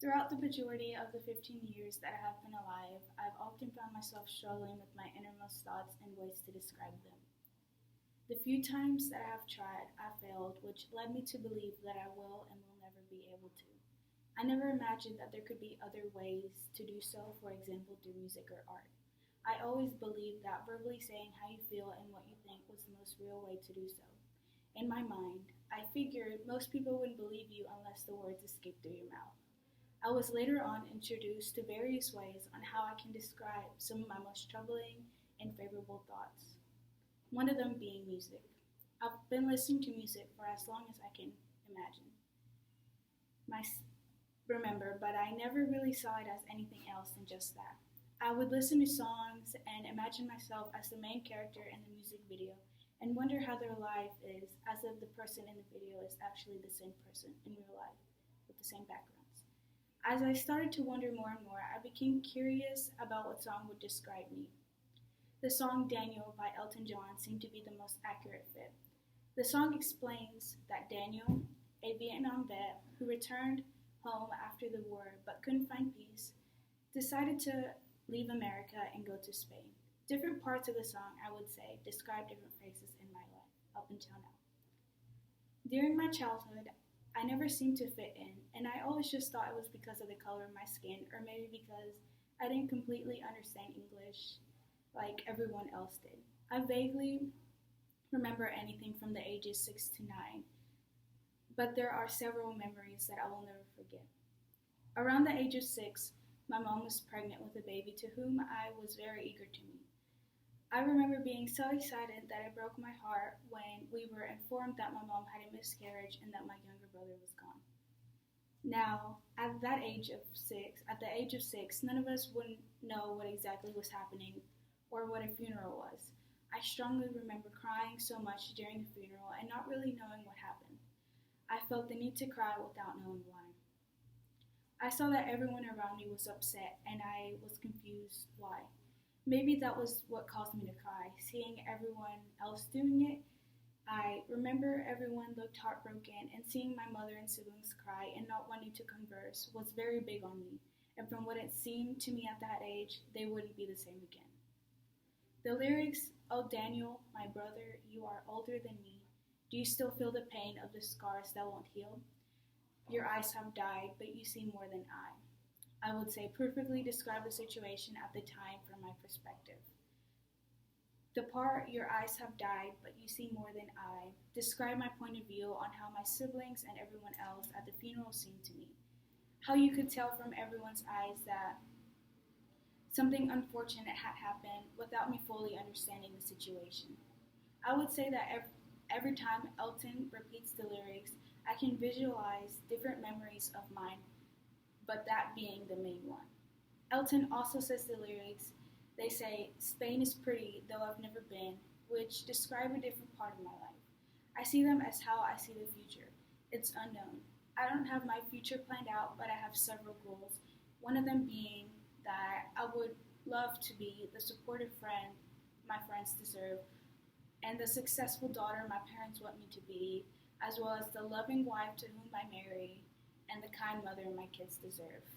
Throughout the majority of the 15 years that I have been alive, I've often found myself struggling with my innermost thoughts and ways to describe them. The few times that I have tried, I failed, which led me to believe that I will and will never be able to. I never imagined that there could be other ways to do so, for example, through music or art. I always believed that verbally saying how you feel and what you think was the most real way to do so. In my mind, I figured most people wouldn't believe you unless the words escaped through your mouth. I was later on introduced to various ways on how I can describe some of my most troubling and favorable thoughts, one of them being music. I've been listening to music for as long as I can imagine. My remember, but I never really saw it as anything else than just that. I would listen to songs and imagine myself as the main character in the music video and wonder how their life is as if the person in the video is actually the same person in real life with the same backgrounds. As I started to wonder more and more, I became curious about what song would describe me. The song Daniel by Elton John seemed to be the most accurate fit. The song explains that Daniel, a Vietnam vet who returned home after the war but couldn't find peace, decided to leave America and go to Spain. Different parts of the song, I would say, describe different phases in my life up until now. During my childhood, I never seemed to fit in, and I always just thought it was because of the color of my skin, or maybe because I didn't completely understand English like everyone else did. I vaguely remember anything from the ages 6 to 9, but there are several memories that I will never forget. Around the age of 6, my mom was pregnant with a baby to whom I was very eager to meet. I remember being so excited that it broke my heart when we were informed that my mom had a miscarriage and that my younger brother was gone. Now, at the age of 6, none of us would know what exactly was happening or what a funeral was. I strongly remember crying so much during the funeral and not really knowing what happened. I felt the need to cry without knowing why. I saw that everyone around me was upset and I was confused why. Maybe that was what caused me to cry, seeing everyone else doing it. I remember everyone looked heartbroken, and seeing my mother and siblings cry and not wanting to converse was very big on me, and from what it seemed to me at that age, they wouldn't be the same again. The lyrics, "Oh Daniel, my brother, you are older than me. Do you still feel the pain of the scars that won't heal? Your eyes have died, but you see more than I would say perfectly describe the situation at the time from my perspective. The part, "your eyes have died, but you see more than I," described my point of view on how my siblings and everyone else at the funeral seemed to me. How you could tell from everyone's eyes that something unfortunate had happened without me fully understanding the situation. I would say that every time Elton repeats the lyrics, I can visualize different memories of mine, but that being the main one. Elton also says the lyrics, they say, "Spain is pretty, though I've never been," which describe a different part of my life. I see them as how I see the future. It's unknown. I don't have my future planned out, but I have several goals. One of them being that I would love to be the supportive friend my friends deserve, and the successful daughter my parents want me to be, as well as the loving wife to whom I marry, and the kind mother my kids deserve.